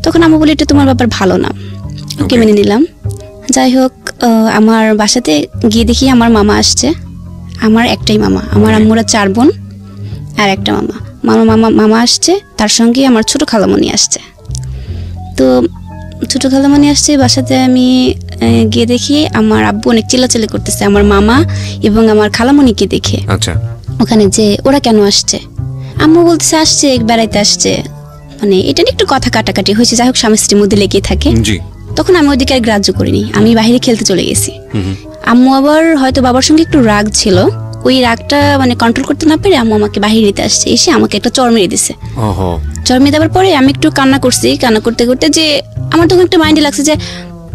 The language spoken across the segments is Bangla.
তখন আম্মু বলে এটা তোমার ব্যাপার ভালো না, ওকে মেনে নিলাম। যাই হোক, আমার বাসাতে গিয়ে দেখি আমার মামা আসছে। আমার একটাই মামা, আমার আম্মুরা 4 বোন আর একটা মামা আসছে, তার সঙ্গে আমার ছোট খালামণি আসছে। তো ছোট খালামণি আসছে বাসাতে, আমি গিয়ে দেখি আমার আব্বু অনেক চিল্লাচিল্লি করতেছে আমার মামা এবং আমার খালামণিকে দেখে। আচ্ছা, ওখানে যে ওরা কেন আসছে, আম্মু বলতেছে আসছে বেড়াইতে আসছে, মানে এটা নিয়ে একটু কথা কাটাকাটি হয়েছে। যাই হোক, স্বামী স্ত্রীর মধ্যে লেগে থাকে। তখন আমি ওইদিকে আর গ্রাহ্য করিনি, আমি বাইরে খেলতে চলে গেছি। আম্মু আবার হয়তো বাবার সঙ্গে একটু রাগ ছিল, ওই রাগটা মানে কন্ট্রোল করতে না পেরে আম্মু আমাকে বাইরে নিতে আসছে, এসে আমাকে একটা চড় মেরে দিছে। চড় মেরে দেওয়ার পরে আমি একটু কান্না করছি, কান্না করতে করতে যে আমার তখন একটা মাইন্ডে লাগছে যে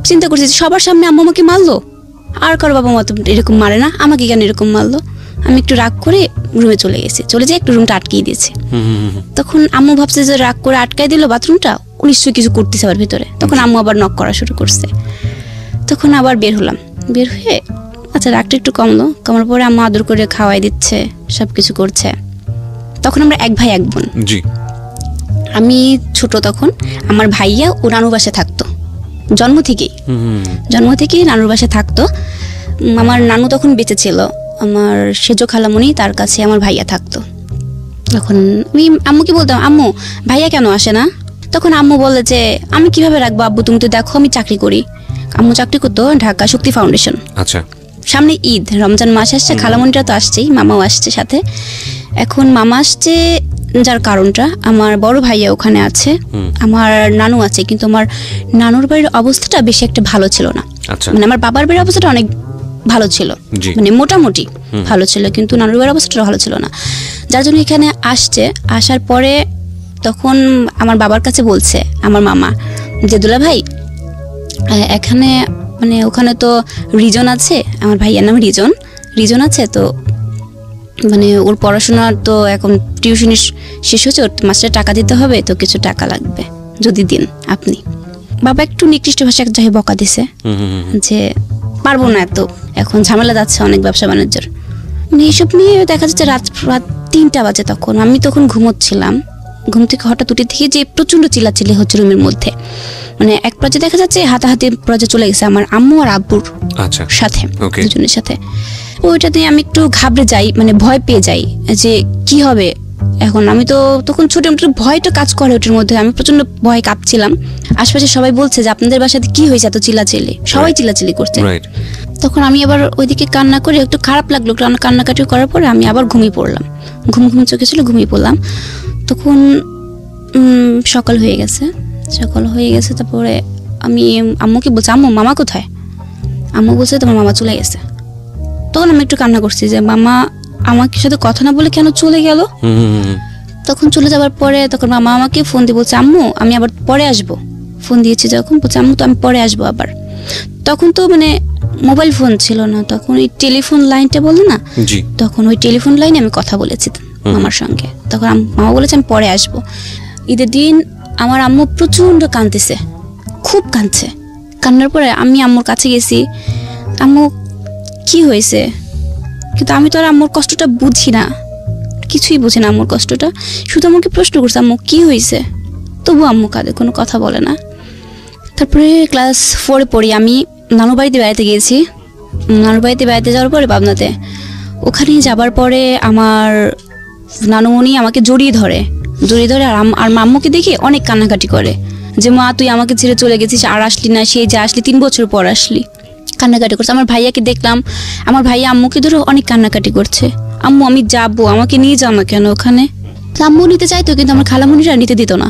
চিন্তা করছি যে সবার সামনে আম্মু আমাকে মারলো, আর কারো বাবা মা তো এরকম মারে না, আমাকে কেন এরকম মারলো। আমি একটু রাগ করে রুমে চলে গেছি, চলে যেয়ে একটু রুমটা আটকিয়ে দিয়েছে। তখন আম্মু ভাবছে যে রাগ করে আটকাই দিল বাথরুমটা, নিশ্চয়ই কিছু করতেছে আবার ভিতরে। তখন আম্মু আবার নক করা শুরু করছে। তখন আবার বের হলাম, বের হয়ে আচ্ছা রাগটা একটু কমলো, কমার পরে আম্মু আদর করে খাওয়াই দিচ্ছে, সবকিছু করছে। তখন আমরা 1 ভাই 1 বোন। আমি ছোট তখন, আমার ভাইয়া ও নানুর বাসায় থাকতো জন্ম থেকেই নানুর বাসায় থাকতো। আমার নানু তখন বেঁচে ছিল, আমার সেজ খালামণি, তার কাছে আমার ভাইয়া থাকতো। তখন আমি আম্মুকে বলতাম, আম্মু ভাইয়া কেন আসে না? তখন আম্মু বলে যে আমি কিভাবে রাখবো আব্বু, তুমি তো দেখো আমি চাকরি করি। আম্মু চাকরি করতো ঢাকা শক্তি ফাউন্ডেশন। আচ্ছা, সামনে ঈদ, রমজান মাস আসছে, খালামণিটা তো আসছেই, মামাও আসছে সাথে। এখন মামা আসছে যার কারণটা, আমার বড় ভাইয়া ওখানে আছে, আমার নানু আছে, কিন্তু আমার নানুর বাড়ির অবস্থাটা বেশি একটা ভালো ছিল না। মানে আমার বাবার বাড়ির অবস্থাটা অনেক ভালো ছিল, মানে মোটামুটি ভালো ছিল, কিন্তু নানুর বাড়ির অবস্থাটা ভালো ছিল না। যার জন্য এখানে আসছে। আসার পরে তখন আমার বাবার কাছে বলছে আমার মামা যে দুলা ভাই এখানে মানে ওখানে তো রিজন আছে, আমার ভাইয়ার নাম রিজন আছে, তো মানে ওর পড়াশোনা তো এখন টিউশনি শেষ হচ্ছে, ওর মাস্টার টাকা দিতে হবে, তো কিছু টাকা লাগবে, যদি দিন আপনি। বাবা একটু নিকৃষ্ট ভাষায় যাই বকা দিছে যে পারবো না, এত এখন ঝামেলা যাচ্ছে অনেক ব্যবসা বাণিজ্যের। মানে এইসব নিয়ে দেখা যাচ্ছে রাত 3টা বাজে। তখন আমি ঘুমোচ্ছিলাম, ঘুম থেকে হঠাৎ উঠে দেখি যে প্রচন্ড চিল্লাচিল্লি হচ্ছে রুমের মধ্যে। মানে এক পর্যায়ে দেখা যাচ্ছে হাতাহাতি পর্যায়ে চলে গেছে আমার আম্মু আর আব্বুর সাথে, দুজনের সাথে। ওইটাতে আমি একটু ঘাবড়ে যাই, মানে ভয় পেয়ে যাই যে কি হবে এখন। আমি তো তখন ছোট, ভয়টা কাজ করে ওটার মধ্যে, আমি প্রচন্ড ভয় কাঁপছিলাম। আশপাশে সবাই বলছে যে আপনাদের বাসাতে কি হয়েছে, এত চিল্লাচিল্লি, সবাই চিল্লাচিল্লি করছে। তখন আমি আবার ওইদিকে কান্না করে, একটু খারাপ লাগলো, কান্নাকাটি করার পরে আমি আবার ঘুমিয়ে পড়লাম, ঘুম চোখে ছিল, ঘুমিয়ে পড়লাম। তখন সকাল হয়ে গেছে। তারপরে আমি আম্মুকে বলছি, আম্মু মামা কোথায়? আম্মু বলছে তোমার মামা চলে গেছে। তখন আমি একটু কান্না করছি যে মামা আমাকে সাথে কথা না বলে কেন চলে গেল। তখন চলে যাওয়ার পরে তখন মামা আমাকে ফোন দিয়ে বলছে, আম্মু আমি আবার পরে আসবো। ফোন দিয়েছি যখন, বলছে আম্মু তো আমি পরে আসবো আবার। তখন তো মানে মোবাইল ফোন ছিল না, তখন ওই টেলিফোন লাইনটা বলে না, তখন ওই টেলিফোন লাইনে আমি কথা বলেছি মামার সঙ্গে। তখন মামা বলেছে আমি পরে আসবো। ঈদের দিন আমার আম্মু প্রচন্ড কাঁদতেছে, খুব কাঁদছে। কান্নার পরে আমি আম্মুর কাছে গেছি, আম্মু কি হয়েছে? কিন্তু আমি তো আর আম্মুর কষ্টটা বুঝি না, কিছুই বুঝি না আম্মুর কষ্টটা। শুধু আমাকে প্রশ্ন করছে আম্মু কি হয়েছে, তবু আম্মু কাঁদে, কোনো কথা বলে না। তারপরে ক্লাস 4 পড়ি, আমি নানু বাড়িতে বেড়াতে গিয়েছি। নানু বাড়িতে বেড়াতে যাওয়ার পরে পাবনাতে, ওখানে যাবার পরে আমার নানুমণি আমাকে জড়িয়ে ধরে আর আম্মুকে দেখে অনেক কান্নাকাটি করে যে মা তুই আমাকে ছেড়ে চলে গেছিস, আর আসলি না, সেই যে আসলি 3 বছর পর আসলি। কান্নাকাটি করছে। আমার ভাইয়াকে দেখলাম, আমার ভাইয়া আম্মুকে ধরে অনেক কান্নাকাটি করছে, আম্মু আমি যাবো, আমাকে নিয়ে যাও না কেন ওখানে। আম্মু নিতে চাইতো, কিন্তু আমার খালামণিরা নিতে দিত না।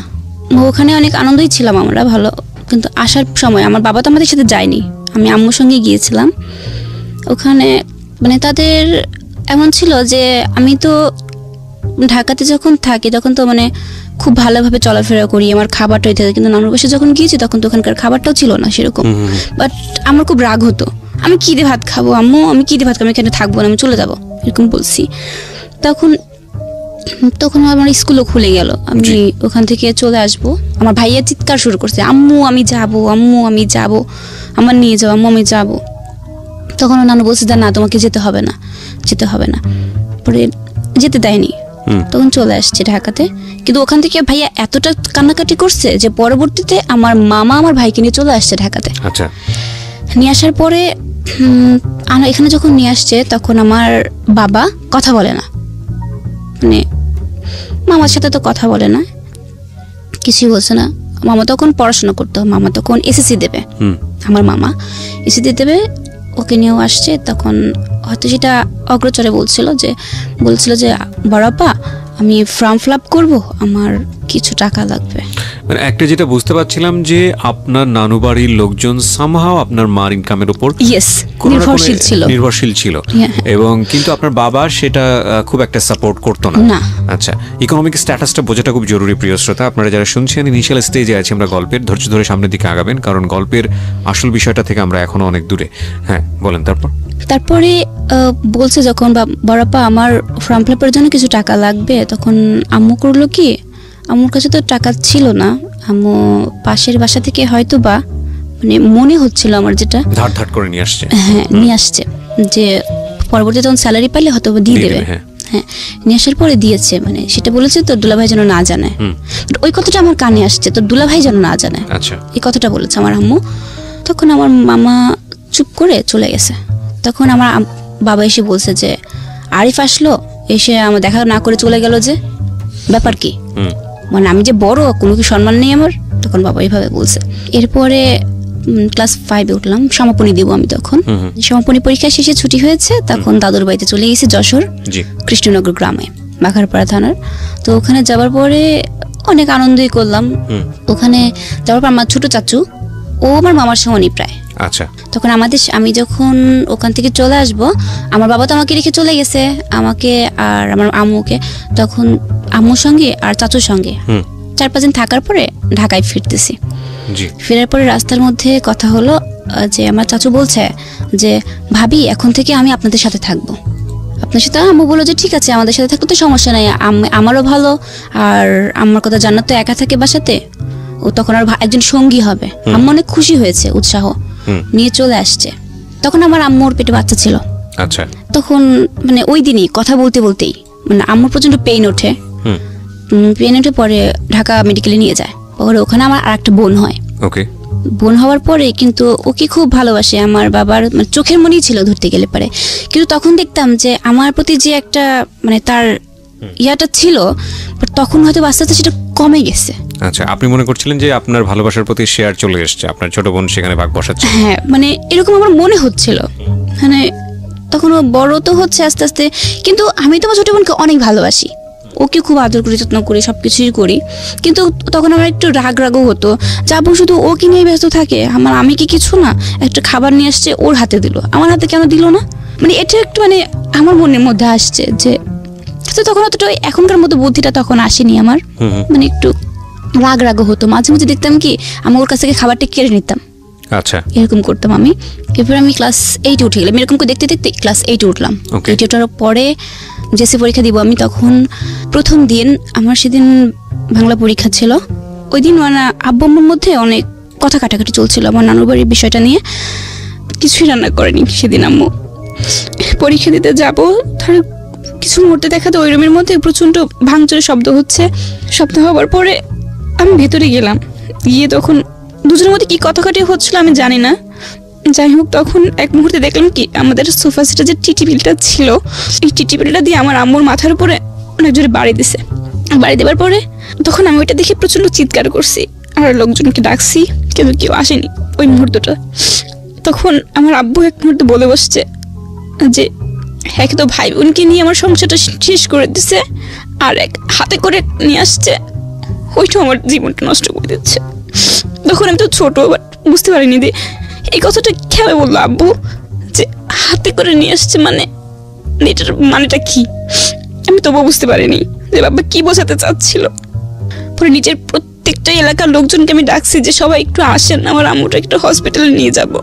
ওখানে অনেক আনন্দই ছিলাম আমরা, ভালো। কিন্তু আসার সময় আমার বাবা তো আমাদের সাথে যায়নি, আমি আম্মুর সঙ্গে গিয়েছিলাম। ওখানে মানে তাদের এমন ছিল যে আমি তো ঢাকাতে যখন থাকি তখন তো মানে খুব ভালোভাবে চলাফেরা করি, আমার খাবারটা হইতে, কিন্তু নানুর বাসায় যখন গিয়েছি তখন তো ওখানকার খাবারটাও ছিল না সেরকম। বাট আমার খুব রাগ হতো, আমি কি দিয়ে ভাত খাবো আম্মু, আমি কি দিয়ে ভাত খাবো, আমি এখানে থাকবো না, আমি চলে যাবো, এরকম বলছি। তখন আমার স্কুলও খুলে গেল, আমি ওখান থেকে চলে আসবো। আমার ভাইয়া চিৎকার শুরু করছে, আম্মু আমি যাবো, আম্মু আমি যাবো, আমার নিয়ে যাবো, আম্মু আমি যাবো। তখন নানু বলছে না তোমাকে যেতে হবে না। পরে যেতে দেয়নি, তখন চলে আসছে ঢাকাতে। কিন্তু ওখান থেকে ভাইয়া এতটা কান্নাকাটি করছে যে পরবর্তীতে আমার মামা আমার ভাইকে নিয়ে চলে আসছে ঢাকাতে। আচ্ছা, নিয়ে আসার পরে এখানে যখন নিয়ে আসছে তখন আমার বাবা কথা বলে না, মানে মামার সাথে তো কথা বলে না, কিছুই বলছে না। মামা তখন পড়াশোনা করতো, মামা তখন এসএসসি দেবে, আমার মামা এসএসসি দেবে, ওকে নিয়েও আসছে। তখন হয়তো সেটা অগ্রচরে বলছিল যে বড় আপা আমি ফর্ম ফিল আপ করবো, আমার কিছু টাকা লাগবে। মানে একটা যেটা বুঝতে পারছিলাম যে আপনার নানু বাড়ির লোকজন সামহাও আপনার মার ইনকামের উপর নির্ভরশীল ছিল, এবং কিন্তু আপনার বাবা সেটা খুব একটা সাপোর্ট করতো না। আচ্ছা, ইকোনমিক স্ট্যাটাসটা বোঝাটা খুব জরুরি প্রিয় শ্রোতা। আপনারা যারা শুনছেন ইনিশিয়াল স্টেজে আছি আমরা গল্পের, ধৈর্য ধরে সামনের দিকে আগাবেন, কারণ গল্পের আসল বিষয়টা থেকে আমরা এখনো অনেক দূরে। হ্যাঁ বলেন। তারপরে বলছে যখন বড়াপা আমার ফর্ম ফিল আপের জন্য কিছু টাকা লাগবে, তখন আম্মু করলো কি, আম্মুর কাছে তো টাকা ছিল না, আম্মু পাশের বাসা থেকে হয়তো বা মানে মনে হচ্ছিল আমার যেটা ধার করে নিয়ে আসছে। হ্যাঁ নিয়ে আসছে, যে পরবর্তীতে যখন স্যালারি পাইলে হয়তো দিয়ে দেবে। হ্যাঁ নিয়ে আসার পরে দিয়েছে, মানে সেটা বলেছে তোর দুলাভাই যেন না জানে। ওই কথাটা আমার কানে আসছে, তোর দুলাভাই যেন না জানে, এই কথাটা বলেছে আমার আম্মু। তখন আমার মামা চুপ করে চলে গেছে। তখন আমার বাবা এসে বলছে যে আরিফ আসলো, এসে আমার দেখা না করে চলে গেল, যে ব্যাপার কি, মানে আমি যে বড় কোনো কি সম্মান নেই আমার? তখন বাবা এইভাবে বলছে। এরপরে ক্লাস 5-এ উঠলাম, সমাপনী দিব আমি। তখন সমাপনী পরীক্ষা শেষে ছুটি হয়েছে, তখন দাদুর বাড়িতে চলে গেছি যশোর কৃষ্ণনগর গ্রামে, বাঘারপাড়া থানার। তো ওখানে যাওয়ার পরে অনেক আনন্দই করলাম। ওখানে যাওয়ার পর আমার ছোট চাচু, ও আমার মামার সমানই প্রায়। আচ্ছা, তখন আমি যখন ওখান থেকে চলে আসব, আমার বাবা তো আমাকে রেখে চলে গেছে, আমাকে আর আমার আম্মুকে। তখন আম্মুর সঙ্গে আর চাচুর সঙ্গে 4-5 দিন থাকার পরে ঢাকায় ফিরতেছি। ফেরার পরে রাস্তার মধ্যে কথা হলো যে আমার চাচু বলছে যে ভাবি এখন থেকে আমি আপনাদের সাথে থাকবো, আপনার সাথে। আম্মু বললো যে ঠিক আছে, আমাদের সাথে থাকতে তো সমস্যা নাই, আমারও ভালো, আর আমার কথা জান্নাত তো একা থাকে বাসাতে, ও তখন আর একজন সঙ্গী হবে। আম্মু অনেক খুশি হয়েছে, উৎসাহ নিয়ে চলে আসছে। তখন আমার আম্মুর পেটে বাচ্চা ছিল। আচ্ছা, তখন মানে ওই দিনই কথা বলতেই মানে আম্মুর প্রচন্ড পেইন ওঠে। পরে ঢাকা মেডিকেলে নিয়ে যায়। পরে ওখানে আমার আরেকটা বোন হয়। বোন হওয়ার পরে কিন্তু ওকে খুব ভালোবাসে আমার বাবার, মানে চোখের মনেই ছিল ধরতে গেলে পারে। কিন্তু তখন দেখতাম যে আমার প্রতি যে একটা মানে তার ইয়াটা ছিল, তখন হয়তো আস্তে আস্তে সেটা কমে গেছে। আচ্ছা, আপনি মনে করছিলেন যে আপনার ভালোবাসার প্রতি শেয়ার চলে এসেছে, আপনার ছোট বোন সেখানে ভাগ বসাচ্ছে। হ্যাঁ, মানে এরকম আমার মনে হচ্ছিল। মানে তখন ও বড় তো হচ্ছে আস্তে আস্তে, কিন্তু আমি তো আমার ছোট বোনকে অনেক ভালোবাসি, ওকে খুব আদর করি, যত্ন করি, সবকিছুই করি। কিন্তু তখন আমার একটু রাগও হতো, যাবো শুধু ওকে নিয়ে ব্যস্ত থাকে। আমি কি কিছু না, একটা খাবার নিয়ে আসছে ওর হাতে দিল, আমার হাতে কেন দিল না? মানে এটা একটু মানে আমার মনের মধ্যে আসছে যে তখন অতটা এখনকার মতো বুদ্ধিটা তখন আসেনি আমার, মানে একটু রাগ হতো। মাঝে মাঝে দেখতাম কি আমি ওর কাছ থেকে খাবারটা কেড়ে নিতাম। আচ্ছা, এরকম করতাম আমি। এরপর আমি ক্লাস 8-এ উঠে গেলাম, এরকম করে দেখতে দেখতে ক্লাস 8-এ উঠলাম। 8-এ ওঠার পরে জেসি পরীক্ষা দিব আমি। তখন প্রথম দিন আমার সেদিন বাংলা পরীক্ষা ছিল। ওই দিন মানে আব্বু আম্মুর মধ্যে অনেক কথা কাটাকাটি চলছিল আমার নানুর বাড়ির বিষয়টা নিয়ে। কিছুই রান্না করেনি সেদিন আম্মু। পরীক্ষা দিতে যাবো, ধর কিছু মুহূর্তে দেখাতে ওই রুমের মধ্যে প্রচন্ড ভাঙচুরের শব্দ হচ্ছে। শব্দ হওয়ার পরে আমি ভেতরে গেলাম, গিয়ে তখন দুজনের মধ্যে কি কথা কাটি হচ্ছিল আমি জানি না। যাই হোক, তখন এক মুহূর্তে দেখলাম কি আমাদের সোফা সেটে যে টিটিপিলটা ছিল, এই টিটিপিলটা দিয়ে আমার আম্মুর মাথার উপরে অনেক জোরে বাড়ি দিছে। বাড়ি দেওয়ার পরে তখন আমি ওইটা দেখে প্রচন্ড চিৎকার করছি, আর লোকজনকে ডাকছি, কিন্তু কেউ আসেনি ওই মুহূর্তটা। তখন আমার আব্বু এক মুহূর্তে বলে বসছে যে এক তো ভাই বোনকে নিয়ে আমার সংসারটা শেষ করে দিছে, আর এক হাতে করে নিয়ে আসছে, ওইটাও আমার জীবনটা নষ্ট করে দিচ্ছে। তখন আমি তো ছোট, বাট বুঝতে পারিনি যে এই কথাটা কেন বললো আব্বু, যে হাতে করে নিয়ে আসছে, মানে এটার মানেটা কি? আমি তবুও বুঝতে পারিনি যে বাবা কি বোঝাতে চাচ্ছিল। পরে নিজের প্রত্যেকটা এলাকার লোকজনকে আমি ডাকছি যে সবাই একটু আসেন, আমার আম্মুটা একটু হসপিটালে নিয়ে যাব,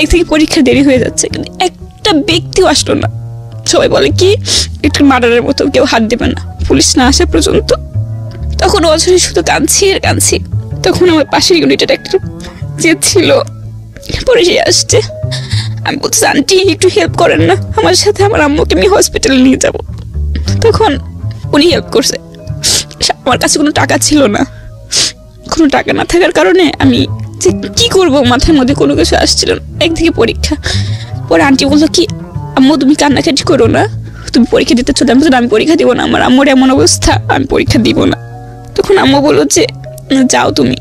এক থেকে পরীক্ষা দেরি হয়ে যাচ্ছে। কিন্তু একটা ব্যক্তিও আসলো না। সবাই বলে কি একটু মার্ডারের মতো, কেউ হাত দেবে না পুলিশ না আসা পর্যন্ত। তখন অঝরে শুধু কাঁদছি আর কাঁদছি। তখন আমার পাশের ইউনিটের একটা যে ছিল, পরে সে আসছে। আমি বলছি আন্টি একটু হেল্প করেন না আমার সাথে, আমার আম্মুকে আমি হসপিটালে নিয়ে যাব। তখন উনি হেল্প করছে। আমার কাছে কোনো টাকা ছিল না, কোনো টাকা না থাকার কারণে আমি যে কি করব মাথার মধ্যে কোনো কিছু আসছিল না। একদিকে পরীক্ষা, পরে আন্টি বললো কি আম্মু তুমি কান্নাকাটি করো না, তুমি পরীক্ষা দিতে চলে। আমি পরীক্ষা দিব না, আমার আম্মুর এমন অবস্থা, আমি পরীক্ষা দিব না। তখন আম্মু বললো যে যাও তুমি।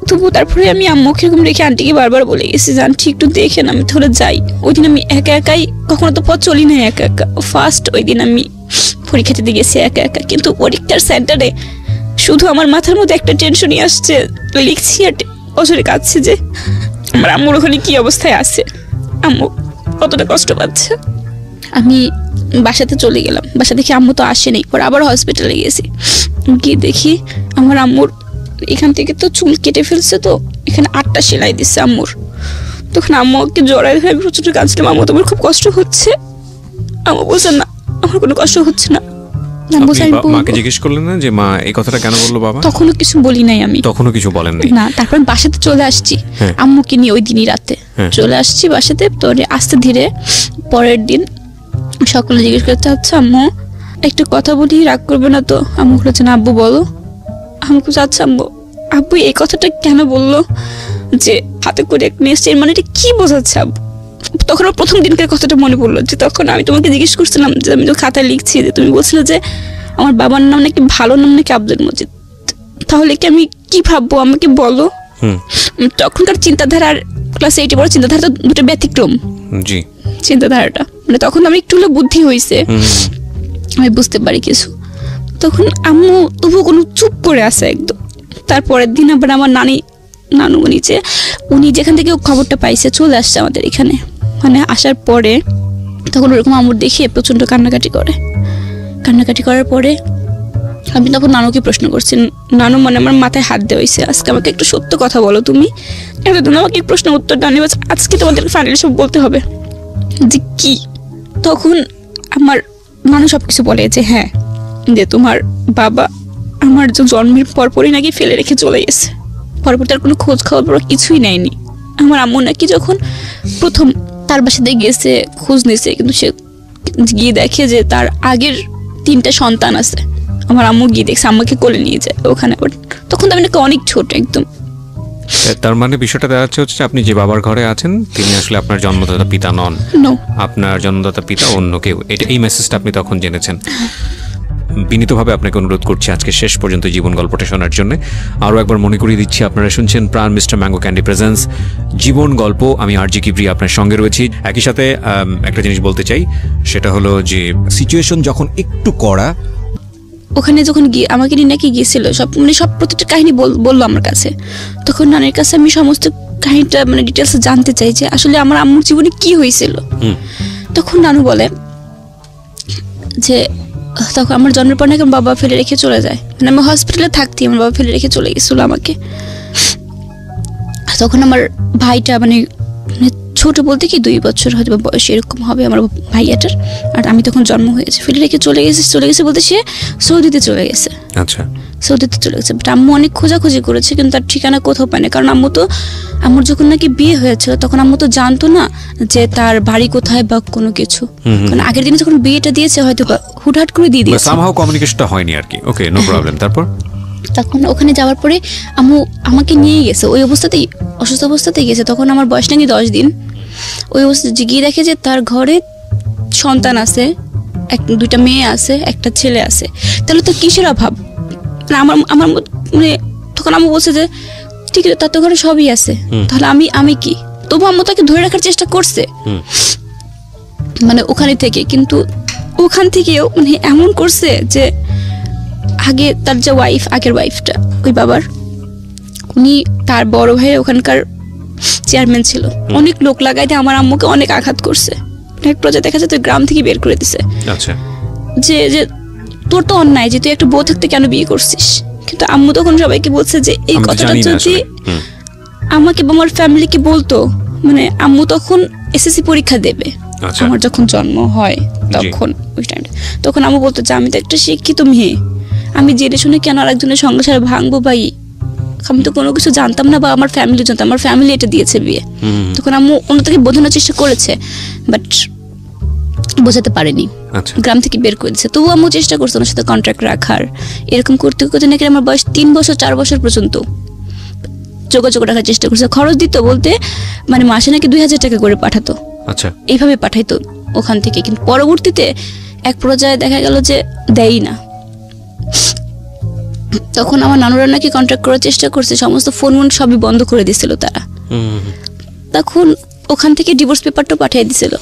তবু তারপরে আমি আম্মুকে এরকম রেখে আন্টিকে বারবার বলে গেছি যে আন্টি একটু দেখেন, আমি তাহলে যাই। ওই দিন আমি একা একাই, কখনো তো পথ চলি না একা একা, ফার্স্ট ওই দিন আমি পরীক্ষা দিতে গেছি একা একা। কিন্তু পরীক্ষার সেন্টারে শুধু আমার মাথার মধ্যে একটা টেনশনই আসছে, লিখছি আর বছরে কাঁদছি যে আমার আম্মুর ওখানে কি অবস্থায় আছে, আম্মু কতটা কষ্ট পাচ্ছে। আমি বাসাতে চলে গেলাম, বাসা দেখি আম্মু তো আসেনি। পরে আবার হসপিটালে গেছি, গিয়ে দেখি আমার আম্মুর এখান থেকে তো চুল কেটে ফেলছে, তো এখানে 8টা সেলাই দিচ্ছে আম্মুর। তখন আম্মুকে জড়াই ধরে প্রচুর কাঁদছিলাম, আম্মু তোমার খুব কষ্ট হচ্ছে। আম্মু বলছে না আমার কোনো কষ্ট হচ্ছে না। মাকে জিজ্ঞেস করলেন না যে মা এই কথাটা কেন বললো বাবা? তখনও কিছু বলি নাই আমি, তখনও কিছু বলেন না। তারপর বাসাতে চলে আসছি আম্মুকে নিয়ে, ওই দিনই রাতে চলে আসছি বাসাতে। তো আস্তে ধীরে পরের দিন সকলে জিজ্ঞেস করতে, আচ্ছা আম্মু একটা কথা বলি, রাগ করবে না তো? আম্মু বলেছে না আব্বু বলো। আমি বলছি আচ্ছা আম্মু, আব্বু এই কথাটা কেন বললো যে হাতে করে নিয়েছে, মানে এটা কি বোঝাচ্ছে আব্বু? তখন আমার প্রথম দিনকার কথাটা মনে পড়লো, যে তখন আমি তোমাকে জিজ্ঞেস করছিলাম যে আমি তো খাতায় লিখছি যে তুমি বলছিলে যে আমার বাবার নাম নাকি ভালো নাম নাকি আব্দুল মজিদ, তাহলে কি আমি কি ভাববো আমাকে বলো। তখনকার চিন্তাধারার ক্লাস 8-এ পড়া চিন্তাধারা তো দুটো ব্যতিক্রম। জি, চিন্তাধারাটা মানে তখন আমি একটু হলে বুদ্ধি হয়েছে, আমি বুঝতে পারি কিছু। তখন আম্মু তবু কোনো চুপ করে আছে একদম। তারপরের দিন আবার আমার নানু উনি যেখান থেকে খবরটা পাইছে চলে আসছে আমাদের এখানে। মানে আসার পরে তখন ওরকম আম্মুর দেখে প্রচণ্ড কান্নাকাটি করার পরে আমি তখন নানুকে প্রশ্ন করছি, নানু মানে আমার মাথায় হাত দেওয়া হয়েছে, আজকে আমাকে একটু সত্য কথা বলো, তুমি এতদিন আমাকে প্রশ্ন উত্তর দাও, আজকে তোমাদের ফাইনালি সব বলতে হবে যে কি। তখন আমার নানু সবকিছু বলে যে হ্যাঁ, যে তোমার বাবা আমার জন্মের পরপরই নাকি ফেলে রেখে চলে গেছে, পরপর তার কোনো খোঁজ খবর কিছুই নেয়নি। আমার আম্মু নাকি যখন প্রথম তার বাসাতে গেছে খোঁজ নিয়েছে, কিন্তু সে গিয়ে দেখে যে তার আগের 3টা সন্তান আছে। আমার আম্মু গিয়ে দেখছে, আম্মাকে কোলে নিয়ে যায় ওখানে। তখন তো আমি নাকি অনেক ছোট একদম। তার মানে বিষয়টা দেখাচ্ছে হচ্ছে আপনি যে বাবার ঘরে আছেন তিনি আসলে আপনার জন্মদাতা পিতা নন, আপনার জন্মদাতা পিতা অন্য কেউ। এই মেসেজটা আপনি তখন জেনেছেন। বিনীতভাবে আপনাকে অনুরোধ করছি আজকে শেষ পর্যন্ত জীবন গল্পটা শোনার জন্য। আরও একবার মনে করিয়ে দিচ্ছি, আপনারা শুনছেন প্রাণ মিস্টার ম্যাঙ্গো ক্যান্ডি প্রেজেন্স জীবন গল্প। আমি RJ কিবরিয়া আপনার সঙ্গে রয়েছি। একই সাথে একটা জিনিস বলতে চাই, সেটা হলো যে সিচুয়েশন যখন একটু কড়া, ওখানে যখন গিয়ে আমাকে নিয়ে নাকি গিয়েছিল, সব প্রত্যেকটা কাহিনী বললো আমার কাছে। তখন নানির কাছে আমি সমস্ত কাহিনীটা মানে ডিটেলস জানতে চাই যে আসলে আমার আম্মুর জীবনে কি হয়েছিল। তখন নানু বলে যে তখন আমার জন্মের পর নাকি আমার বাবা ফেলে রেখে চলে যায়, মানে আমি হসপিটালে থাকতি, আমার বাবা ফেলে রেখে চলে গেছিল আমাকে। তখন আমার ভাইটা মানে ছোট বলতে কি 2 বছর হয়তো বয়স এরকম হবে আমার ভাইয়াটার, আর আমি তখন জন্ম হয়েছে। ফেলে রেখে চলে গেছে বলতে সে সৌদিতে চলে গেছে। আচ্ছা, সৌদিতে চলে গেছে। বাট আম্মু অনেক খোঁজাখুঁজি করেছে, কিন্তু তার ঠিকানা কোথাও পায়নি। কারণ আম্মুর যখন নাকি বিয়ে হয়েছিল তখন আম্মু তো জানতো না যে তার বাড়ি কোথায় বা কোনো কিছু। কারণ আগের দিনে যখন বিয়েটা দিয়েছে হয়তো হুটহাট করে দিয়ে দিয়েছে, সামহাউ কমিউনিকেশনটা হয়নি আর কি। ওকে, নো প্রবলেম। তারপর তখন ওখানে যাওয়ার পরে আম্মু আমাকে নিয়ে গেছে, ওই অবস্থাতেই অসুস্থ অবস্থাতেই গেছে। তখন আমার বয়স নাকি 10 দিন। ওই অবস্থা গিয়ে দেখে যে তার ঘরে সন্তান আছে, 2টা মেয়ে আছে, একটা ছেলে আছে। তাহলে তো কিসের অভাব? আমার মানে তখন আম্মু বলছে যে ঠিক আছে, তার তো ঘরে সবই আছে, তাহলে আমি কি? তবু আম্মু তাকে ধরে রাখার চেষ্টা করছে মানে ওখানে থেকে, কিন্তু ওখান থেকেও মানে এমন করছে যে আগে তার যে আগের ওয়াইফটা ওই বাবার, উনি তার বড় ভাই ওখানকার চেয়ারম্যান ছিল। অনেক লোক লাগাই দিয়ে আমার আম্মুকে অনেক আঘাত করছে। এক পর্যায়ে দেখা যায় তুই গ্রাম থেকে বের করে দিছে। আচ্ছা, যে তোর তো অন্যায় যে তুই একটা বউ থাকতে কেন বিয়ে করছিস। কিন্তু আম্মু তখন সবাইকে বলছে যে এই কথাটা যদি আমাকে বা আমার ফ্যামিলিকে বলতো, মানে আম্মু তখন SSC পরীক্ষা দেবে, আমার যখন জন্ম হয় তখন ওই টাইমটা, তখন আম্মু বলতো যে আমি তো একটা শিক্ষিত মেয়ে, আমি জেনে শুনে কেন আরেকজনের সংসার ভাঙবো ভাই, আমি তো কোনো কিছু জানতাম না বা আমার ফ্যামিলি জানতো, আমার ফ্যামিলি এটা দিয়েছে বিয়ে। তখন আম্মু অন্যটাকে বোঝানোর চেষ্টা করেছে, বাট বোঝাতে পারেনি। গ্রাম থেকে বের করে দিয়েছে। তবুও আম্মু চেষ্টা করছে ওনার সাথে কন্ট্রাক্ট রাখার। এরকম করতে করতে নাকি আমার বয়স 3 বছর 4 বছর পর্যন্ত যোগাযোগ রাখার চেষ্টা করছে। খরচ দিত বলতে মানে মাসে নাকি 2000 টাকা করে পাঠাতো, আচ্ছা এইভাবে পাঠাইতো ওখান থেকে। কিন্তু পরবর্তীতে এক পর্যায়ে দেখা গেল যে দেয়ই না। তখন আমার নানুরা নাকি কন্ট্যাক্ট করার চেষ্টা করছে, সমস্ত ফোন সবই বন্ধ করে দিয়েছিল তারা। তখন ওখান থেকে ডিভোর্স পেপারটা পাঠিয়ে দিয়েছিল,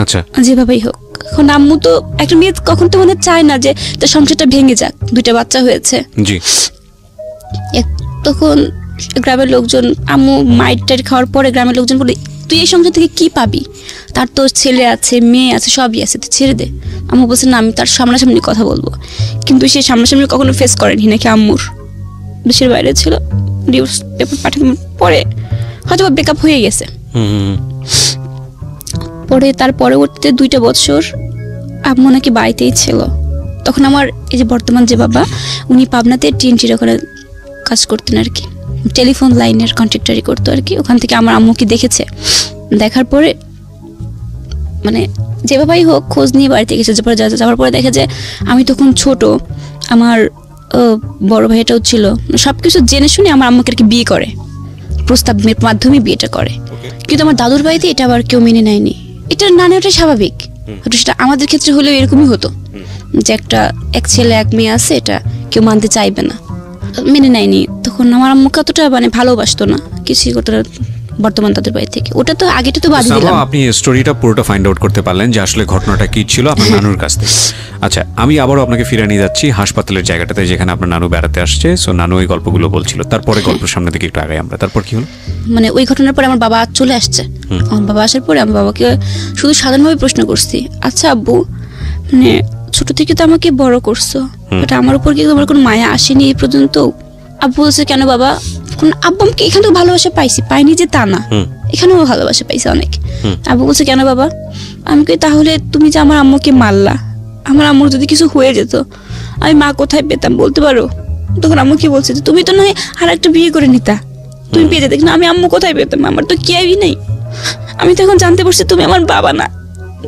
আচ্ছা যেভাবেই হোক। এখন আম্মু তো একটা মেয়ে কখন তো মনে চায় না যে তার সংসারটা ভেঙে যাক, 2টা বাচ্চা হয়েছে। জি তখন গ্রামের লোকজন, আম্মু মাইট খাওয়ার পরে গ্রামের লোকজন বলে তুই এই সংসার থেকে কি পাবি, তার তো ছেলে আছে মেয়ে আছে সবই আছে, তুই ছেড়ে দে। আম্মু বলছে না আমি তার সামনাসামনি কথা বলবো। কিন্তু সে সামনাসামনি কখনো ফেস করেনি, নাকি আম্মুর দেশের বাইরে ছিল। ডিভোর্স পেপার পাঠানোর পরে হয়তো ব্রেকআপ হয়ে গেছে। পরে তার পরবর্তীতে 2টা বছর আম্মু নাকি বাড়িতেই ছিল। তখন আমার এই যে বর্তমান যে বাবা, উনি পাবনাতে টিএনটির ওখানে কাজ করতেন আর কি, টেলিফোন লাইনের কন্ট্রাক্টরি করতো আর কি। ওখান থেকে আমার আম্মুকে দেখেছে, দেখার পরে মানে যেভাবেই হোক খোঁজ নিয়ে বাড়িতে গেছে। যাওয়ার পরে দেখে যে আমি তখন ছোট, আমার বড় ভাইটাও ছিল, সব কিছু জেনে শুনে আমার আম্মুকে আর কি বিয়ে করে, প্রস্তাবের মাধ্যমে বিয়েটা করে। কিন্তু আমার দাদুর বাড়িতে এটা আবার কেউ মেনে নেয়নি। এটা না নেওয়াটা স্বাভাবিক, সেটা আমাদের ক্ষেত্রে হলেও এরকমই হতো যে এক ছেলে এক মেয়ে আছে, এটা কেউ মানতে চাইবে না, মেনে নেয়নি। তখন আমার আম্মুকে অতটা মানে ভালোবাসতো না কিছুই করতো না বর্তমান তাদের বাড়ি থেকে। ওটা তো আগেটা তো বাদ দিলাম। আপনি স্টোরিটা পুরোটা ফাইন্ড আউট করতে পারলেন যে আসলে ঘটনাটা কি ছিল আপনার নানুর কাছ থেকে। আচ্ছা আমি আবারও আপনাকে ফিরে নিয়ে যাচ্ছি হাসপাতালের জায়গাটাতে যেখানে আপনার নানু বেড়াতে আসছে। সো নানু ওই গল্পগুলো বলছিল, তারপরে গল্পের সামনে দিকে একটু আগে আমরা, তারপর কি হলো? মানে ওই ঘটনার পরে আমার বাবা চলে আসছে। আমার বাবা আসার পরে আমার বাবাকে শুধু সাধারণভাবে প্রশ্ন করছি, আচ্ছা আব্বু মানে ছোট থেকে তো আমাকে বড় করছো, এটা আমার উপর কি তোমার কোনো মায়া আসেনি এই পর্যন্ত? আব্বু বলছে কেন বাবা? আব্বু আমাকে এখান থেকে ভালোবাসা পাইনি যে তা না, এখানেও ভালোবাসা পাইছে অনেক। আব্বু বলছে কেন বাবা? আমি কই তাহলে তুমি যে আমার আম্মুকে মারলা, আমার আম্মুর যদি কিছু হয়ে যেত আমি মা কোথায় পেতাম বলতে পারো? তখন আম্মু কি বলছে, তুমি তো নয় আর একটা বিয়ে করে নিতা, তুমি পেয়ে যেতে, আমি আম্মু কোথায় পেতাম? আমার তো কেউই নেই। আমি তখন জানতে পারছি তুমি আমার বাবা না,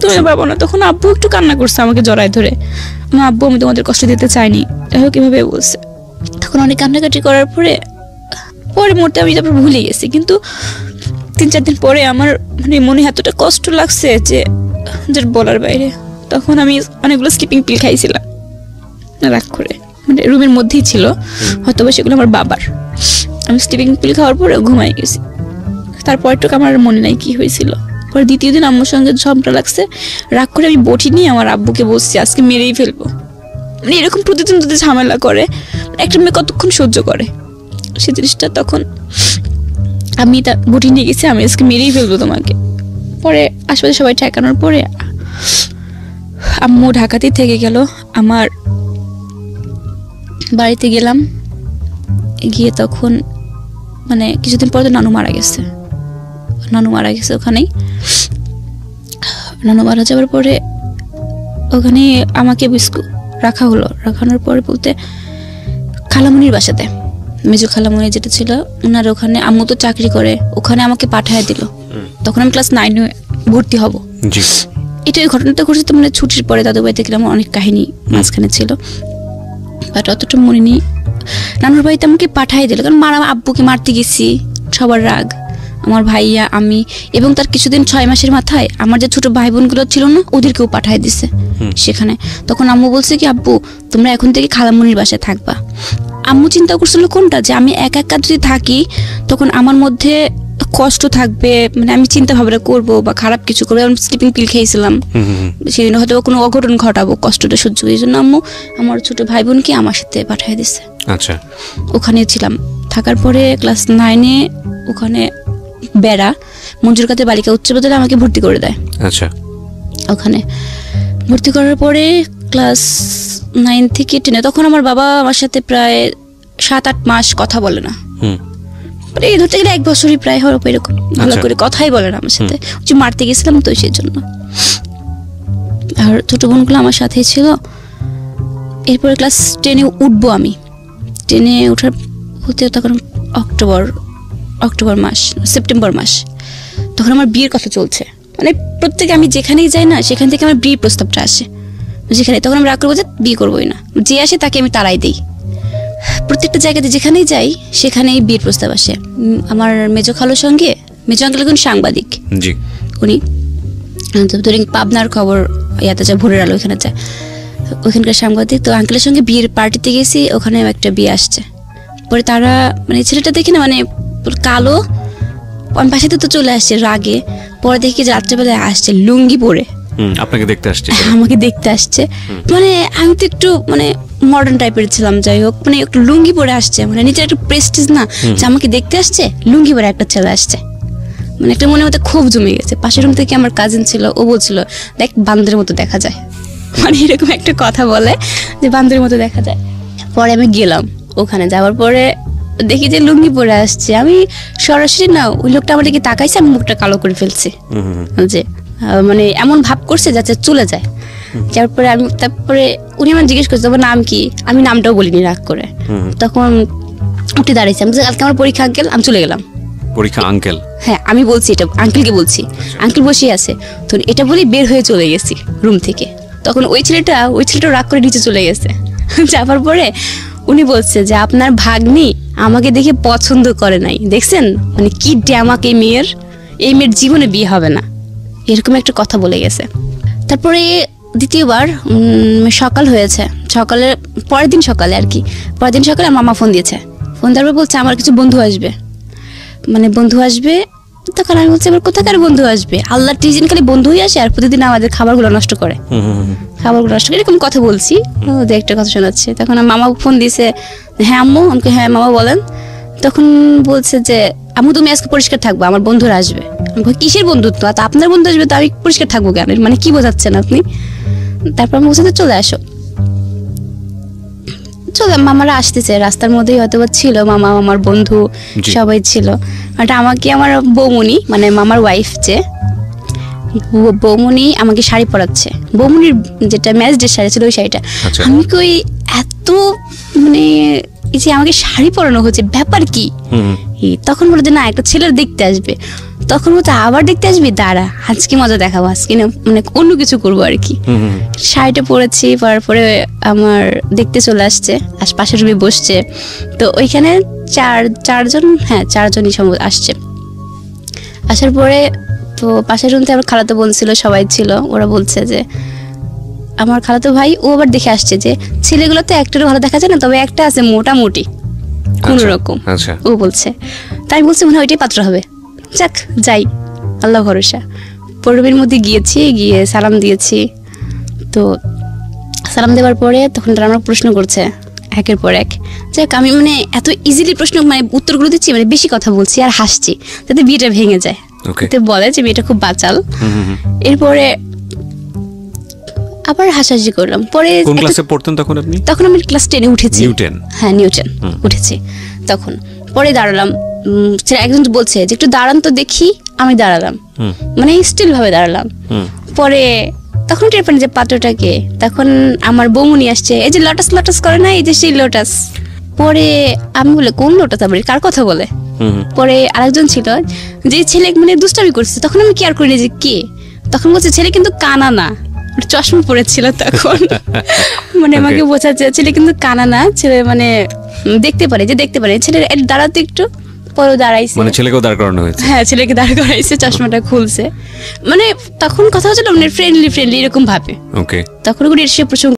তুমি বাবা না। তখন আব্বু একটু কান্না করছে আমাকে জড়ায় ধরে, আমার আব্বু আমি তোমাদের কষ্ট দিতে চাইনি, যাই হোক এভাবে বলছে। তখন অনেক কান্নাকাটি করার পরে মুহূর্তে আমি তারপর ভুলে গেছি। কিন্তু 3-4 দিন পরে আমার মানে মনে এতটা কষ্ট লাগছে যে বলার বাইরে। তখন আমি অনেকগুলো স্লিপিং পিল খাইছিলাম রাগ করে, মানে রুমের মধ্যেই ছিল, হয়তো বা সেগুলো আমার বাবার। আমি স্লিপিং পিল খাওয়ার পরে ঘুমাই গেছি। তারপরটুকু আমার মনে নাই কি হয়েছিল। পরে 2য় দিন আম্মুর সঙ্গে ঝগড়া লাগছে, রাগ করে আমি বটি নিয়ে আমার আব্বুকে বলছি আজকে মেরেই ফেলবো। মানে এরকম প্রতিদিন যদি ঝামেলা করে একটা মেয়ে কতক্ষণ সহ্য করে সে জিনিসটা। তখন আমি তা বটি নিয়ে গেছি, আমি আজকে মেরেই ফেলবো তোমাকে। পরে আশেপাশে সবাই ঠেকানোর পরে আম্মু ঢাকাতেই থেকে গেল। আমার বাড়িতে গেলাম, গিয়ে তখন মানে কিছুদিন পরে তো নানু মারা গেছে ওখানেই। নানু মারা যাওয়ার পরে ওখানে আমাকে রাখা হলো। রাখানোর পরে বলতে খালামুনির বাসাতে, মেজো খালামুনি যেটা ছিল ওনার ওখানে, আম্মু তো চাকরি করে, ওখানে আমাকে পাঠিয়ে দিল। তখন আমি ক্লাস 9 ভর্তি হব। এটা ঘটনাটা ঘটেছে তো মানে ছুটির পরে দাদু বাড়িতে গেলাম, অনেক কাহিনী মাঝখানে ছিল, বাট অতটা মনে নেই। নানুর বাড়িতে আমাকে পাঠিয়ে দিল, কারণ আব্বুকে মারতে গেছি, সবার রাগ, আমার ভাইয়া আমি এবং তার কিছুদিন 6 মাসের মাথায় আমার যে ছোট ভাই বোনগুলো ছিল না ওদেরকেও পাঠিয়ে দিছে সেখানে। তখন আম্মু বলছে কি আব্বু তোমরা এখন থেকে খালামুনির বাসায় থাকবা। আম্মু চিন্তা করছিল কোনটা, যে আমি একা যদি থাকি তখন আমার মধ্যে কষ্ট থাকবে, মানে আমি চিন্তা ভাবনা করবো বা খারাপ কিছু করবো। আমি স্লিপিং পিল খেয়েছিলাম, সেদিন হয়তো কোনো অঘটন ঘটাবো, কষ্টটা সহ্য। এই জন্য আম্মু আমার ছোট ভাই বোনকে আমার সাথে পাঠিয়ে দিছে। আচ্ছা, ওখানে ছিলাম। থাকার পরে ক্লাস 9 ওখানে বেড়া মঞ্জুর কাতে বালিকা উচ্চ বিদ্যালয়ে আমাকে ভর্তি করে দেয়। আচ্ছা, ওখানে ভর্তি করার পরে ক্লাস 9 থেকে 10 তখন আমার বাবা আমার সাথে প্রায় 7-8 মাস কথা বলে না। এই ধরতে গেলে 1 বছরই প্রায় হবে এরকম, ভালো করে কথাই বলে না আমার সাথে। যে মারতে গেছিলাম তো সেই জন্য। আর ছোট বোনগুলো আমার সাথেই ছিল। এরপরে ক্লাস 10 উঠবো আমি। 10 ওঠার হতে তখন অক্টোবর মাস, সেপ্টেম্বর মাস, তখন আমার বিয়ের কথা চলছে। মানে প্রত্যেকে আমি যেখানেই যাই না সেখান থেকে আমার বিয়ের প্রস্তাবটা আসে। যেখানে, তখন আমি রাগ করবো যে বিয়ে করবোই না, যে আসে তাকে আমি তাড়াই দিই। প্রত্যেকটা জায়গাতে যেখানেই যাই সেখানেই বিয়ের প্রস্তাব আসে। আমার মেজো খালুর সঙ্গে, মেজো আঙ্কেল এখন সাংবাদিক, জি, উনি ধরেন পাবনার খবর ইয়াতে যায়, ভোরের আলো ওখানে যায়, ওখানকার সাংবাদিক। তো আঙ্কেলের সঙ্গে বিয়ের পার্টিতে গেছি, ওখানে একটা বিয়ে আসছে। পরে তারা মানে ছেলেটা দেখে না মানে কালো, আমি পাশে তো চলে আসছে রাগে। পরে দেখি যে রাত্রেবেলায় আসছে লুঙ্গি পরে, আপনাকে দেখতে আসছে, আমাকে দেখতে আসছে। মানে আমি তো একটু মানে মডার্ন টাইপের ছিলাম, যাই হোক মানে একটু লুঙ্গি পরে আসছে, মানে নিজের একটু প্রেস্টিজ না যে আমাকে দেখতে আসছে, লুঙ্গি পরে একটা ছেলে আসছে। মানে একটা মনের মধ্যে ক্ষোভ জমে গেছে। পাশের রুম থেকে আমার কাজিন ছিল, ও বলছিল দেখ বান্দরের মতো দেখা যায়, মানে এরকম একটা কথা বলে যে বান্দরের মতো দেখা যায়। পরে আমি গেলাম, ওখানে যাওয়ার পরে দেখি যে লুঙ্গি পরে আসছে। আমি সরাসরি না, ওই লোকটা আমার দিকে তাকাইছে, আমি মুখটা কালো করে ফেলছি, যে মানে এমন ভাব করছে যাতে চলে যায়। তারপরে আমি, তারপরে উনি আমার জিজ্ঞেস করছে তোমার নাম কি, আমি নামটাও বলিনি রাগ করে। তখন উঠে দাঁড়িয়েছি, আমি আজকে আমার পরীক্ষা আঙ্কেল, আমি চলে গেলাম। পরীক্ষা আঙ্কেল? হ্যাঁ আমি বলছি, এটা আঙ্কেলকে বলছি, আঙ্কেল বসে আছে। তো এটা বলি বের হয়ে চলে গেছি রুম থেকে। তখন ওই ছেলেটা রাগ করে নিচে চলে গেছে। যাবার পরে উনি বলছে যে আপনার ভাগ্নি আমাকে দেখে পছন্দ করে নাই, দেখছেন মানে কি ড্যামাক এই মেয়ের জীবনে বিয়ে হবে না, এরকম একটা কথা বলে গেছে। তারপরে দ্বিতীয়বার সকাল হয়েছে, সকালের পরের দিন সকালে আর কি, পরের দিন সকালে আমার মামা ফোন দিয়েছে। ফোন দেওয়ার পর বলছে আমার কিছু বন্ধু আসবে, মানে বন্ধু আসবে। তখন আমি বলছি আমার কোথাকার বন্ধু আসবে, আল্লাহর টিজিন খালি বন্ধুই আসে আর প্রতিদিন আমাদের খাবারগুলো নষ্ট করে, খাবারগুলো নষ্ট করে, এরকম কথা বলছি। ওদের একটা কথা শোনাচ্ছে। তখন মামা ফোন দিয়েছে, হ্যাঁ আম্মু, আমাকে হ্যাঁ মামা বলেন। তখন বলছে যে আম্মু তুমি আজকে পরিষ্কার থাকবো, আমার বন্ধুরা আসবে। আমি কিসের বন্ধুত্ব, তো আপনার বন্ধু আসবে তো আমি পরিষ্কার থাকবো কেন, মানে কি বোঝাচ্ছেন আপনি? তারপর আমি বলছি চলে আসো, চলে। মামারা আসতেছে, রাস্তার মধ্যেই হয়তো ছিল মামা, আমার বন্ধু সবাই ছিল। আর আমাকে আমার বৌমনি, মানে মামার ওয়াইফ যে বৌমনি, আমাকে শাড়ি পরাচ্ছে। বৌমনির যেটা ম্যাচ ডে শাড়ি ছিল ওই শাড়িটা, আমি কই এত মানে এই যে আমাকে শাড়ি পরানো হচ্ছে, ব্যাপার কি? তখন বলে যে না একটা ছেলের দেখতে আসবে। তখন বলতে আবার দেখতে আসবি, দাঁড়া আজকে মজা দেখাবো, আজকে না মানে অন্য কিছু করবো আর কি। শাড়িটা পরেছি, পরার পরে আমার দেখতে চলে আসছে, পাশের রুমে বসছে। তো ওইখানে চারজনই সম্ভবত আসছে। আসার পরে তো পাশের রুমতে আমার খালাতো বোন ছিল, সবাই ছিল। ওরা বলছে যে আমার খালাতো ভাই, ও আবার দেখে আসছে যে ছেলেগুলো তো একটারও ভালো দেখা যায় না, তবে একটা আছে মোটামুটি কোন রকম, ও বলছে। তাই বলছে মনে হয় ওইটাই পাত্র হবে, যাক যাই, আল্লাহ ভরসা। পর্বের মধ্যে গিয়ে সালাম দিয়েছি। তো সালাম দেওয়ার পরে তখন তারা আমার প্রশ্ন করছে একের পর এক। যাক আমি মানে এত ইজিলি প্রশ্ন মানে উত্তরগুলো দিচ্ছি, মানে বেশি কথা বলছি আর হাসছি যাতে বিয়েটা ভেঙে যায়। বলে যে মেয়েটা খুব বাচাল। এরপরে আবার হাসাহাসি করলাম। পরে কোন ক্লাসে পড়তেন তখন আপনি? তখন আমি ক্লাস 10-এ উঠেছি। হ্যাঁ নিউটন উঠেছি তখন। পরে দাঁড়ালাম, একজন বলছে যে একটু দাঁড়ান তো দেখি, আমি দাঁড়ালাম, মানে স্টিল ভাবে দাঁড়ালাম। পরে তখন টের পানি যে পাত্রটাকে, তখন আমার বৌমনি আসছে, এই যে লটাস লটাস করে না, এই যে সেই লোটাস। পরে আমি বলে কোন লোটাস, আবার কার কথা বলে? পরে আরেকজন ছিল যে ছেলে মানে দুষ্টামি করছে, তখন আমি কেয়ার করিনি যে কে। তখন বলছে ছেলে কিন্তু কানা না, চশমা পড়েছিল তখন। মানে আমাকে বোঝাচ্ছে ছেলে কিন্তু কানা না, ছেলে মানে দেখতে পারে, যে দেখতে পারে। ছেলের দাঁড়াতে একটু, পরে দাঁড়াইছে, মানে ছেলেকেও দাঁড় করানো হয়েছে। হ্যাঁ ছেলেকে দাঁড় করাইছে, চশমাটা খুলছে। মানে তখন কথা হচ্ছিল মানে ফ্রেন্ডলি এরকম ভাবে। তখন এসে প্রসঙ্গ